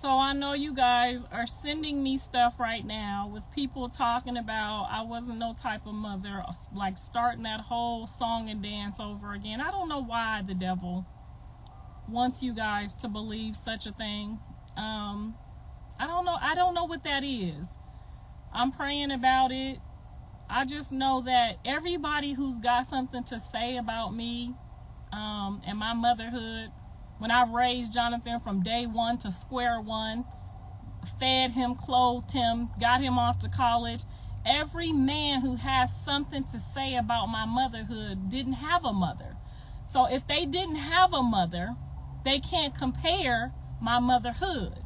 So I know you guys are sending me stuff right now with people talking about I wasn't no type of mother, like starting that whole song and dance over again. I don't know why the devil wants you guys to believe such a thing. I don't know. I don't know what that is. I'm praying about it. I just know that everybody who's got something to say about me and my motherhood, when I raised Jonathan from day one to square one, fed him, clothed him, got him off to college, every man who has something to say about my motherhood didn't have a mother. So if they didn't have a mother, they can't compare my motherhood.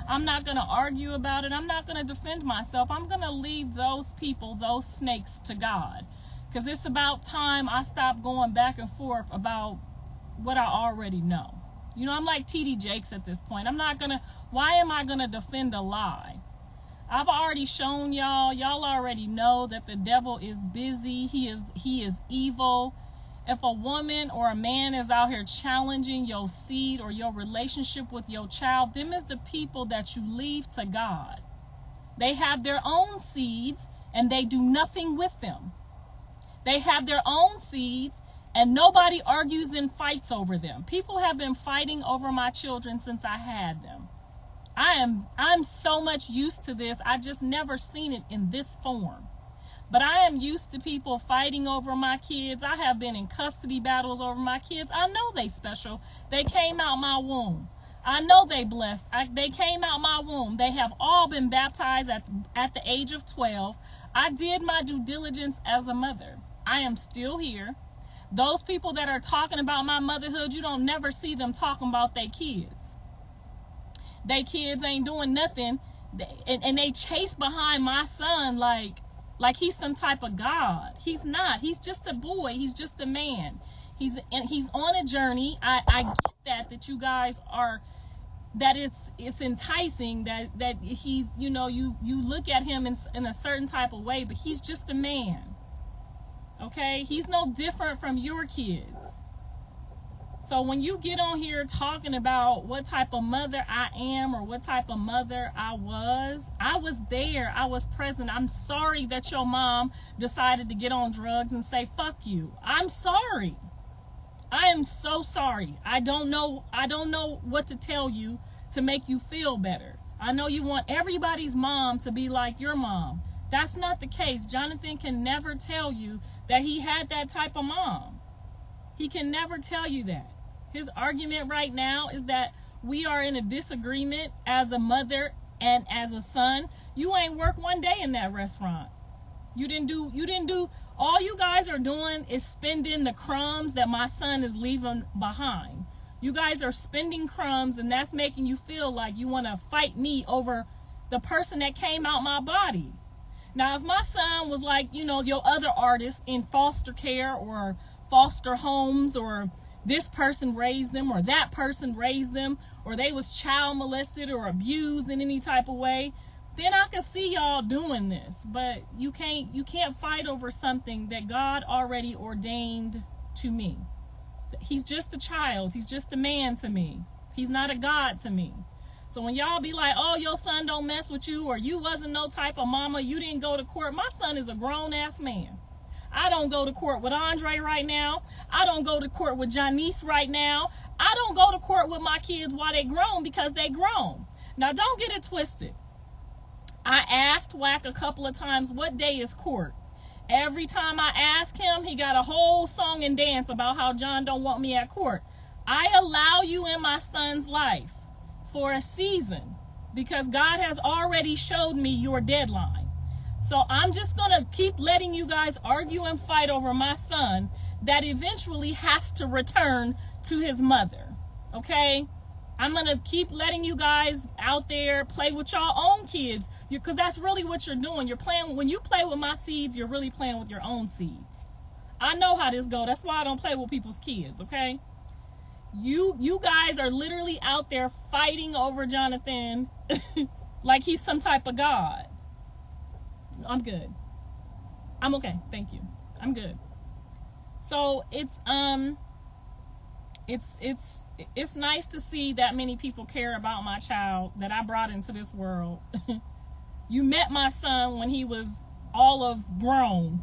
I'm not going to argue about it. I'm not going to defend myself. I'm going to leave those people, those snakes, to God. Because it's about time I stop going back and forth about what I already know. You know, I'm like T.D. Jakes at this point. Why am I going to defend a lie? I've already shown y'all already know that the devil is busy. He is evil. If a woman or a man is out here challenging your seed or your relationship with your child, them is the people that you leave to God. They have their own seeds and they do nothing with them. They have their own seeds and nobody argues and fights over them. People have been fighting over my children since I had them. I'm so much used to this. I just never seen it in this form. But I am used to people fighting over my kids. I have been in custody battles over my kids. I know they special. They came out my womb. I know they blessed. They came out my womb. They have all been baptized at the age of 12. I did my due diligence as a mother. I am still here. Those people that are talking about my motherhood, you don't never see them talking about their kids. They kids ain't doing nothing. And they chase behind my son like he's some type of God. He's not. He's just a boy. He's just a man. He's on a journey. I get that you guys are, that it's enticing, that he's, you know, you look at him in a certain type of way, but he's just a man. Okay? He's no different from your kids. So when you get on here talking about what type of mother I am or what type of mother I was there. I was present. I'm sorry that your mom decided to get on drugs and say, fuck you. I'm sorry. I am so sorry. I don't know what to tell you to make you feel better. I know you want everybody's mom to be like your mom. That's not the case. Jonathan can never tell you that he had that type of mom. He can never tell you that. His argument right now is that we are in a disagreement as a mother and as a son. You ain't worked one day in that restaurant. You didn't do, all you guys are doing is spending the crumbs that my son is leaving behind. You guys are spending crumbs, and that's making you feel like you want to fight me over the person that came out my body. Now, if my son was like, you know, your other artists in foster care or foster homes, or this person raised them or that person raised them, or they was child molested or abused in any type of way, then I can see y'all doing this. But you can't fight over something that God already ordained to me. He's just a child. He's just a man to me. He's not a God to me. So when y'all be like, oh, your son don't mess with you, or you wasn't no type of mama, you didn't go to court. My son is a grown-ass man. I don't go to court with Andre right now. I don't go to court with Janice right now. I don't go to court with my kids while they grown, because they grown. Now, don't get it twisted. I asked Wack a couple of times, what day is court? Every time I ask him, he got a whole song and dance about how John don't want me at court. I allow you in my son's life for a season because God has already showed me your deadline. So I'm just going to keep letting you guys argue and fight over my son that eventually has to return to his mother. Okay? I'm going to keep letting you guys out there play with your own kids, because that's really what you're doing. You're playing, when you play with my seeds, you're really playing with your own seeds. I know how this goes. That's why I don't play with people's kids, okay? You guys are literally out there fighting over Jonathan like he's some type of God. I'm good. I'm okay. Thank you. I'm good. So it's it's nice to see that many people care about my child that I brought into this world. You met my son when he was all of grown.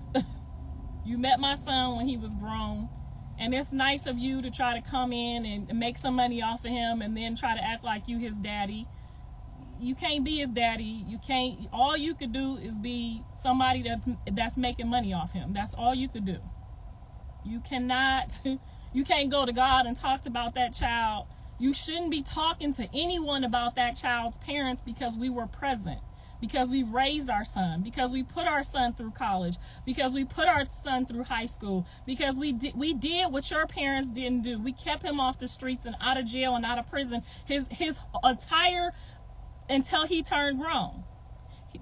You met my son when he was grown. And it's nice of you to try to come in and make some money off of him and then try to act like you his daddy. You can't be his daddy. You can't. All you could do is be somebody that's making money off him. That's all you could do. You cannot, you can't go to God and talk about that child. You shouldn't be talking to anyone about that child's parents because we were present. Because we raised our son, because we put our son through college, because we put our son through high school, because we did what your parents didn't do. We kept him off the streets and out of jail and out of prison his entire, until he turned grown.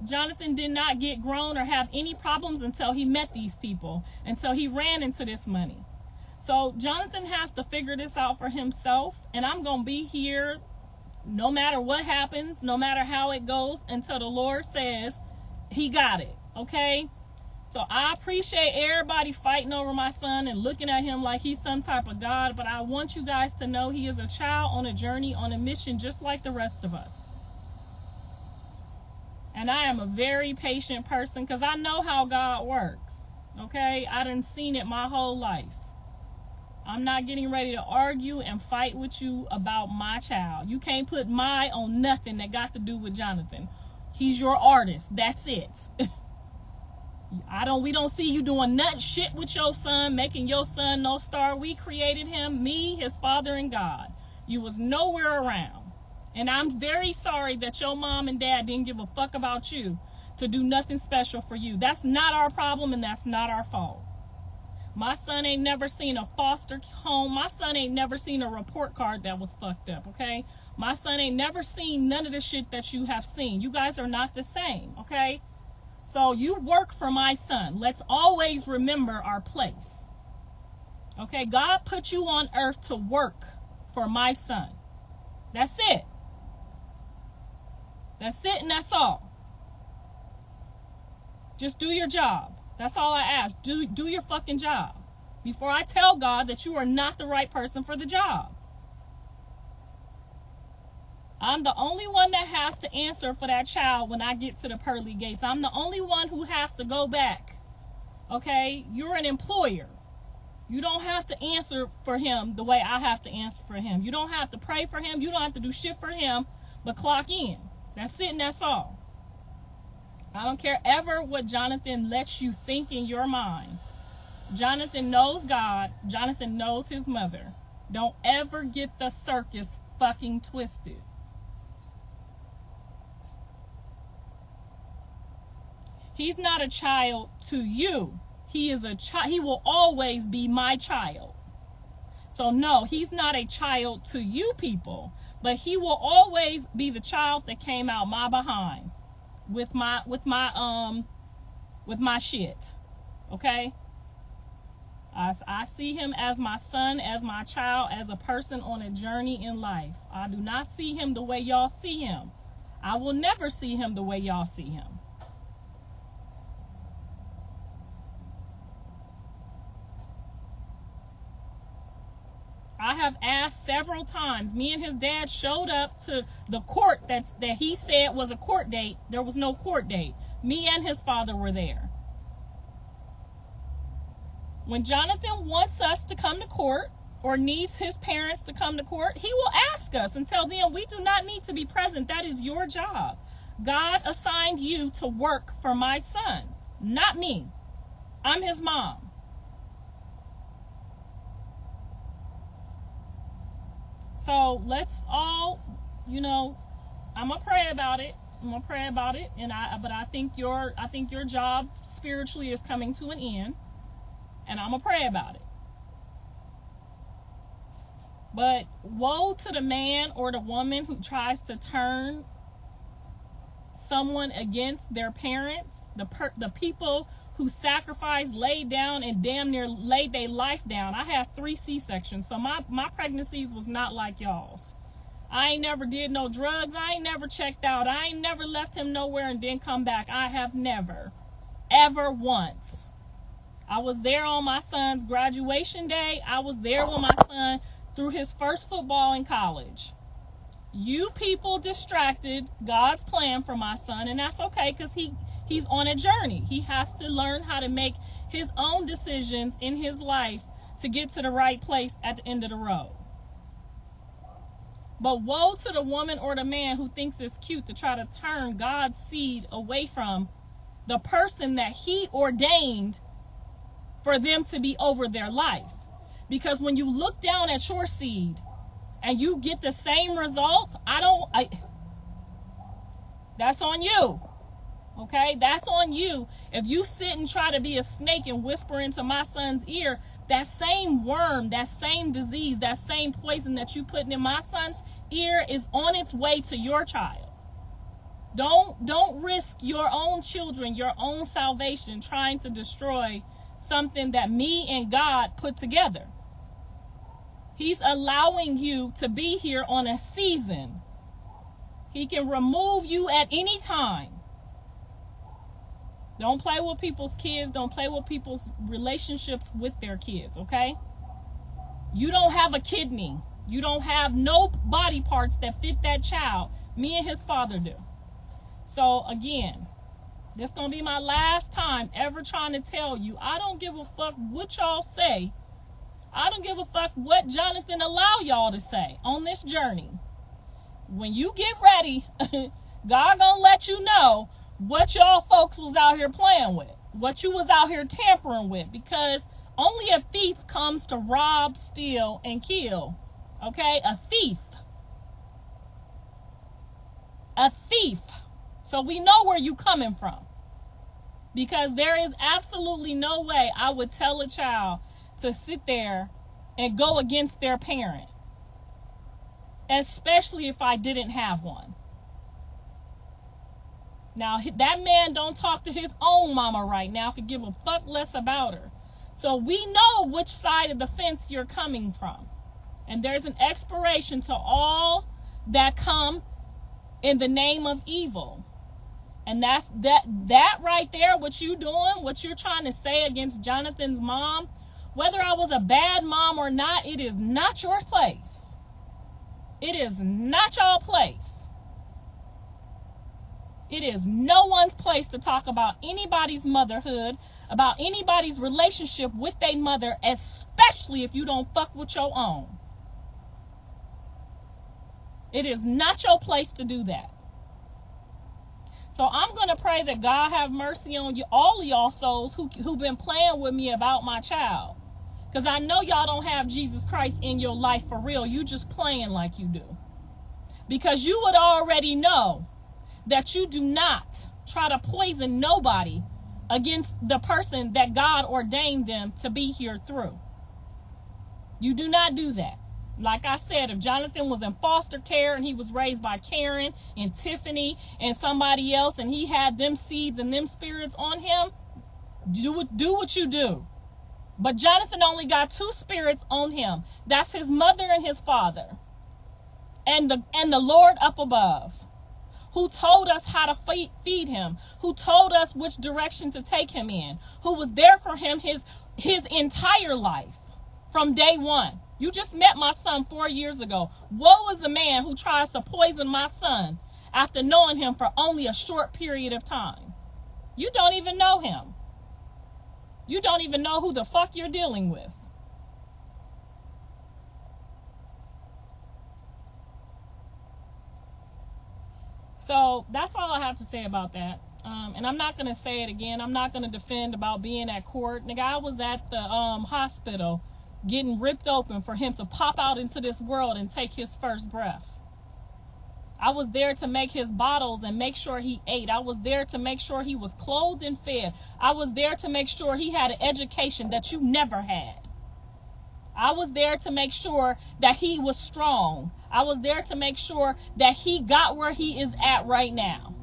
Jonathan did not get grown or have any problems until he met these people, until he ran into this money. So Jonathan has to figure this out for himself, and I'm going to be here no matter what happens, no matter how it goes, until the Lord says he got it, okay? So I appreciate everybody fighting over my son and looking at him like he's some type of God, but I want you guys to know he is a child on a journey, on a mission, just like the rest of us. And I am a very patient person because I know how God works, okay? I done seen it my whole life. I'm not getting ready to argue and fight with you about my child. You can't put my on nothing that got to do with Jonathan. He's your artist. That's it. We don't see you doing nothing shit with your son, making your son no star. We created him, me, his father, and God. You was nowhere around. And I'm very sorry that your mom and dad didn't give a fuck about you to do nothing special for you. That's not our problem, and that's not our fault. My son ain't never seen a foster home. My son ain't never seen a report card that was fucked up, okay? My son ain't never seen none of the shit that you have seen. You guys are not the same, okay? So you work for my son. Let's always remember our place, okay? God put you on earth to work for my son. That's it. That's it, and that's all. Just do your job. That's all I ask. Do your fucking job before I tell God that you are not the right person for the job. I'm the only one that has to answer for that child when I get to the pearly gates. I'm the only one who has to go back. Okay? You're an employer. You don't have to answer for him the way I have to answer for him. You don't have to pray for him. You don't have to do shit for him but clock in. That's it, and that's all. I don't care ever what Jonathan lets you think in your mind. Jonathan knows God. Jonathan knows his mother. Don't ever get the circus fucking twisted. He's not a child to you. He is a child. He will always be my child. So no, he's not a child to you people, but he will always be the child that came out my behind. With my shit, okay? I see him as my son, as my child, as a person on a journey in life. I do not see him the way y'all see him. I will never see him the way y'all see him. I have asked several times. Me and his dad showed up to the court that he said was a court date. There was no court date. Me and his father were there. When Jonathan wants us to come to court or needs his parents to come to court, he will ask us and tell them we do not need to be present. That is your job. God assigned you to work for my son, not me. I'm his mom. So let's all, I'm gonna pray about it. But I think your job spiritually is coming to an end, and I'm gonna pray about it. But woe to the man or the woman who tries to turn someone against their parents, the people who sacrificed, laid down, and damn near laid their life down. I have 3 C-sections, so my pregnancies was not like y'all's. I ain't never did no drugs. I ain't never checked out. I ain't never left him nowhere and then come back. I have never, ever once. I was there on my son's graduation day. I was there when my son through his first football in college. You people distracted God's plan for my son, and that's okay, because he's on a journey. He has to learn how to make his own decisions in his life to get to the right place at the end of the road. But woe to the woman or the man who thinks it's cute to try to turn God's seed away from the person that he ordained for them to be over their life. Because when you look down at your seed and you get the same results, that's on you. Okay, that's on you. If you sit and try to be a snake and whisper into my son's ear, that same worm, that same disease, that same poison that you putting in my son's ear is on its way to your child. Don't risk your own children, your own salvation, trying to destroy something that me and God put together. He's allowing you to be here on a season. He can remove you at any time. Don't play with people's kids. Don't play with people's relationships with their kids, okay? You don't have a kidney. You don't have no body parts that fit that child. Me and his father do. So, again, this is going to be my last time ever trying to tell you, I don't give a fuck what y'all say. I don't give a fuck what Jonathan allow y'all to say on this journey. When you get ready, God gonna let you know what y'all folks was out here playing with, what you was out here tampering with, because only a thief comes to rob, steal, and kill. Okay? A thief. A thief. So we know where you coming from. Because there is absolutely no way I would tell a child to sit there and go against their parent. Especially if I didn't have one. Now, that man don't talk to his own mama right now, could give a fuck less about her. So we know which side of the fence you're coming from. And there's an expiration to all that come in the name of evil. And that's that right there, what you doing, what you're trying to say against Jonathan's mom, whether I was a bad mom or not, it is not your place. It is not your place. It is no one's place to talk about anybody's motherhood, about anybody's relationship with their mother, especially if you don't fuck with your own. It is not your place to do that. So I'm going to pray that God have mercy on you, all of y'all souls who've been playing with me about my child. Because I know y'all don't have Jesus Christ in your life for real. You just playing like you do. Because you would already know that you do not try to poison nobody against the person that God ordained them to be here through. You do not do that. Like I said, if Jonathan was in foster care and he was raised by Karen and Tiffany and somebody else and he had them seeds and them spirits on him, do what you do. But Jonathan only got 2 spirits on him. That's his mother and his father. And the Lord up above, who told us how to feed him, who told us which direction to take him in, who was there for him his entire life from day one. You just met my son 4 years ago. Woe is the man who tries to poison my son after knowing him for only a short period of time. You don't even know him. You don't even know who the fuck you're dealing with. So that's all I have to say about that. And I'm not going to say it again. I'm not going to defend about being at court. Nigga, I was at the hospital getting ripped open for him to pop out into this world and take his first breath. I was there to make his bottles and make sure he ate. I was there to make sure he was clothed and fed. I was there to make sure he had an education that you never had. I was there to make sure that he was strong. I was there to make sure that he got where he is at right now.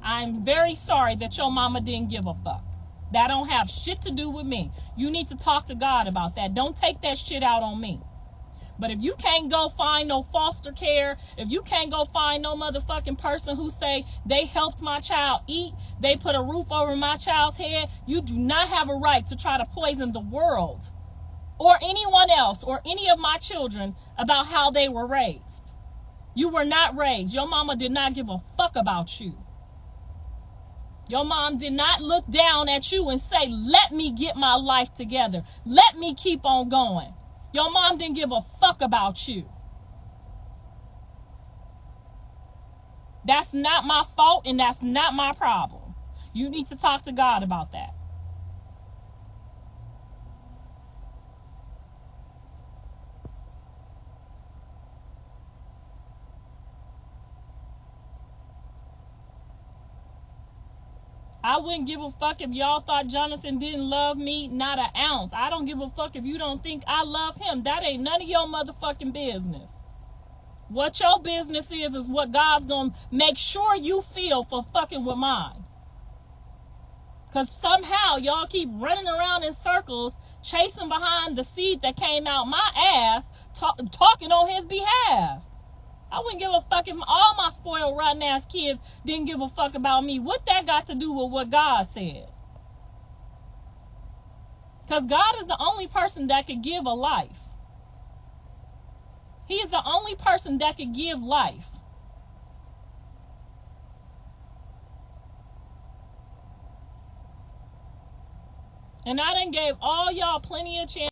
I'm very sorry that your mama didn't give a fuck. That don't have shit to do with me. You need to talk to God about that. Don't take that shit out on me. But if you can't go find no foster care, if you can't go find no motherfucking person who say they helped my child eat, they put a roof over my child's head, you do not have a right to try to poison the world or anyone else or any of my children about how they were raised. You were not raised. Your mama did not give a fuck about you. Your mom did not look down at you and say, let me get my life together. Let me keep on going. Your mom didn't give a fuck about you. That's not my fault and that's not my problem. You need to talk to God about that. I wouldn't give a fuck if y'all thought Jonathan didn't love me, not an ounce. I don't give a fuck if you don't think I love him. That ain't none of your motherfucking business. What your business is what God's gonna make sure you feel for fucking with mine. Because somehow y'all keep running around in circles, chasing behind the seed that came out my ass, talking on his behalf. I wouldn't give a fuck if all my spoiled, rotten ass kids didn't give a fuck about me. What that got to do with what God said? Because God is the only person that could give a life. He is the only person that could give life. And I done gave all y'all plenty of chance.